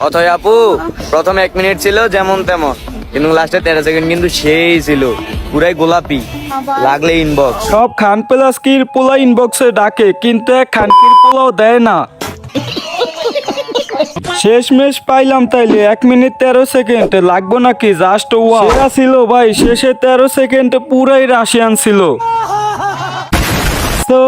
অথয় আপু প্রথম 1 মিনিট ছিল যেমন তেমন, কিন্তু লাস্টে 13 সেকেন্ড কিন্তু সেই ছিল পুরাই গোলাপি, লাগলে ইনবক্স। সব খান প্লাস্কির পোলা ইনবক্সে ডাকে, কিন্তু এক খানকির পোলাও দেয় না। শেষমেশ পাইলাম তাইলে 1 মিনিট 13 সেকেন্ড, লাগবো নাকি? জাস্ট ওয়াও ছিল ভাই, শেষে 13 সেকেন্ড পুরাই রাশিয়ান ছিল। So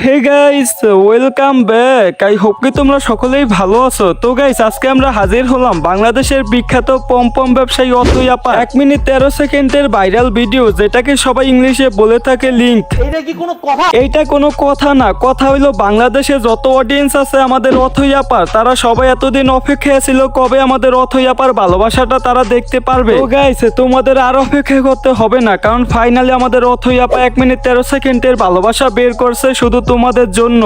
hey guys, welcome back. I hope কি তোমরা সকলেই ভালো আছো। তো গাইস, আজকে আমরা হাজির হলাম বাংলাদেশের বিখ্যাত পমপম ব্যবসায়ী অথই আপা 1 মিনিট 13 সেকেন্ডের ভাইরাল ভিডিও, যেটাকে সবাই ইংলিশে বলে থাকে লিংক। এইটা কোনো কথা না, কথা হইলো বাংলাদেশে যত অডিয়েন্স আছে আমাদের অথই আপার, তারা সবাই এতদিন অপেক্ষায় ছিল কবে আমাদের অথই আপার ভালোবাসাটা তারা দেখতে পারবে। তো গাইস, তোমাদের আর অপেক্ষা করতে হবে না, কারণ ফাইনালি আমাদের অথই আপা 1 মিনিট 13 সেকেন্ডের ভালোবাসা বের করছে শুধু তোমাদের জন্য।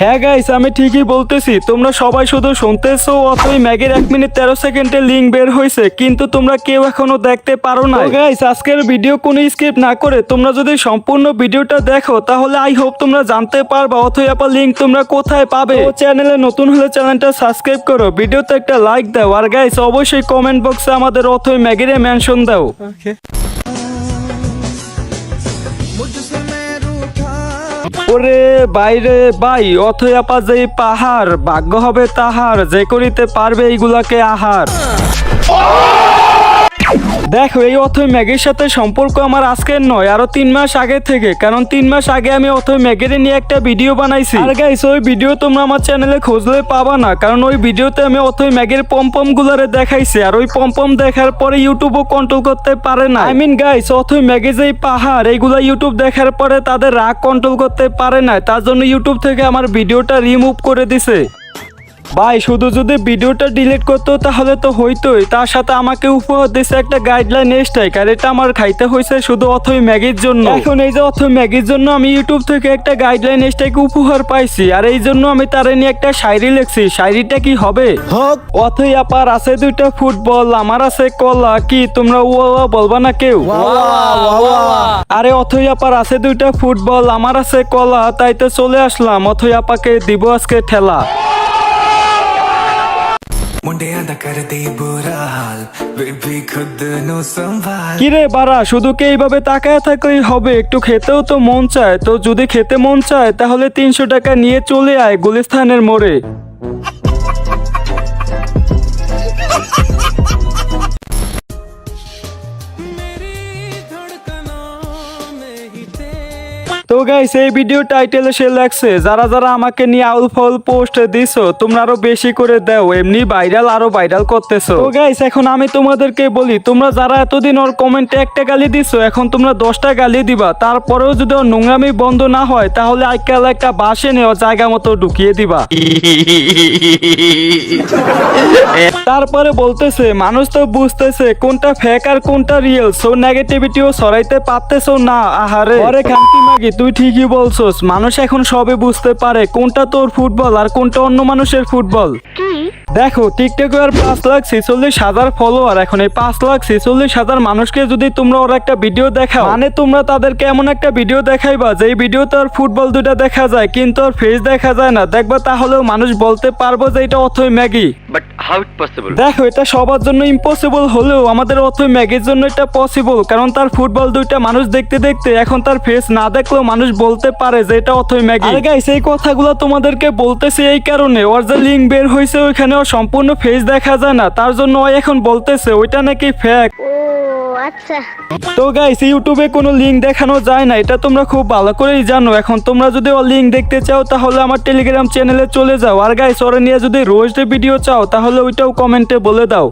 হ্যাঁ গাইস, আমি ঠিকই বলতেছি, তোমরা সবাই শুধু শুনতেছো অথই ম্যাগের 1 মিনিট 13 সেকেন্ডের লিংক বের হয়েছে, কিন্তু তোমরা কেউ এখনো দেখতে পারো না। গাইস, আজকের ভিডিও কোনো স্কিপ না করে তোমরা যদি সম্পূর্ণ ভিডিওটা দেখো, তাহলে আই হোপ তোমরা জানতে পারবা অথই আপা লিংক তোমরা কোথায় পাবে। ও চ্যানেলে নতুন হলে চ্যানেলটা সাবস্ক্রাইব করো, ভিডিওতে একটা লাইক দাও, আর গাইস অবশ্যই কমেন্ট বক্সে আমাদের অথই ম্যাগের মেনশন দাও। ওরে বাইরে ভাই, অথই আপা যেই পাহাড়, ভাগ্য হবে তাহার যে করিতে পারবে এইগুলাকে আহার। দেখো, এই অথই ম্যাগের সাথে সম্পর্ক আমার আজকের নয়, আরো 3 মাস আগে থেকে, কারণ 3 মাস আগে আমি অথই ম্যাগের নিয়ে একটা ভিডিও বানাইছি। আর গাইস, ওই ভিডিও তোমরা আমার চ্যানেলে খুঁজলে পাবা না, কারণ ওই ভিডিওতে আমি অথই ম্যাগের পমপম গুলারে দেখাইছি, আর ওই পমপম দেখার পরে ইউটিউবও কন্ট্রোল করতে পারে না। আই মিন গাইস, অথই ম্যাগে যেই পাহাড়, এইগুলা ইউটিউব দেখার পরে তাদের রাগ কন্ট্রোল করতে পারে না, তার জন্য ইউটিউব থেকে আমার ভিডিওটা রিমুভ করে দিছে। ভাই, শুধু যদি ভিডিওটা ডিলিট করতো তাহলে তো হইতোই, তার সাথে আমাকে উপহার দিছে একটা গাইডলাইন স্ট্রাইক, আর এটা আমার খাইতে হয়েছে শুধু অথই ম্যাগির জন্য। এখন এই যে অথই ম্যাগির জন্য আমি ইউটিউব থেকে একটা গাইডলাইন স্ট্রাইক উপহার পাইছি, আর এই জন্য আমি তারে নিয়ে একটা শায়রি লিখছি। শায়রিটা কি হবে? অথই আপার আছে 2টা ফুটবল, আমার আছে কলা, কি তোমরা ওয়া বলবা না কেউ? আরে অথই আপার আছে 2টা ফুটবল, আমার আছে কলা, তাই তো চলে আসলাম অথই আপাকে দিব আজকে ঠেলা। কিরে বাড়া, শুধু কি এইভাবে তাকায় থাকলেই হবে? একটু খেতেও তো মন চায়, তো যদি খেতে মন চায় তাহলে 300 টাকা নিয়ে চলে আয় গুলিস্তানের মোড়ে। তো গাইস, এই ভিডিও টাইটেলে সে লাগছে যারা যারা আমাকে নিয়ে আউল ফাউল পোস্ট দিছো, তোমরা আরো বেশি করে দাও, এমনি ভাইরাল আরো ভাইরাল করতেছো। তো গাইস, এখন আমি তোমাদেরকে বলি, তোমরা যারা এতদিন ওর কমেন্টে একটা গালি দিছো, এখন তোমরা 10টা গালি দিবা, তারপরেও যদি ওর নোংরামি বন্ধ না হয়, তাহলে আজকাল একটা বাসে নেওয়া জায়গা মতো ঢুকিয়ে দিবা। তারপরে বলতেছে মানুষ তো বুঝতেছে কোনটা ফেক আর কোনটা রিয়েল, সো নেগেটিভিটিও সরাইতে পারতেছো না। আহারে আরে খানকি মাগি, তুই ঠিকই বলছস, মানুষ এখন সবে বুঝতে পারে কোনটা তোর ফুটবল আর কোনটা অন্য মানুষের ফুটবল। দেখো, টিকটকে আর 5,46,000 ফলোয়ার, এখন এই 5,46,000 মানুষকে যদি তোমরা ওর একটা ভিডিও দেখাও, মানে তোমরা তাদেরকে এমন একটা ভিডিও দেখাইবা যে ভিডিওতে আর ফুটবল 2টা দেখা যায় কিন্তু ওর ফেস দেখা যায় না, দেখবা তাহলেও মানুষ বলতে পারবো যে এটা অথই Maggi. But how it possible? দেখো, এটা সবার জন্য ইম্পসিবল হলেও আমাদের অথই ম্যাগির জন্য এটা পসিবল, কারণ তার ফুটবল 2টা মানুষ দেখতে দেখতে এখন তার ফেস না দেখলেও মানুষ বলতে পারে যে এটা অথই ম্যাগি। আর গাইস, এই কথাগুলো তোমাদেরকে বলতেছি এই কারণে, ওর যে লিংক বের হয়েছে ওইখানে ওর সম্পূর্ণ ফেস দেখা যায় না, তার জন্য ও এখন বলতেছে ওইটা নাকি ফেক। আচ্ছা, তো গাইস, ইউটিউবে কোনো লিংক দেখানো যায় না, এটা তোমরা খুব ভালো করেই জানো। এখন তোমরা যদি ওর লিংক দেখতে চাও তাহলে আমার টেলিগ্রাম চ্যানেলে চলে যাও, আর গাইস ওরা নিয়ে যদি রোজ ভিডিও চাও তাহলে ওইটাও কমেন্টে বলে দাও।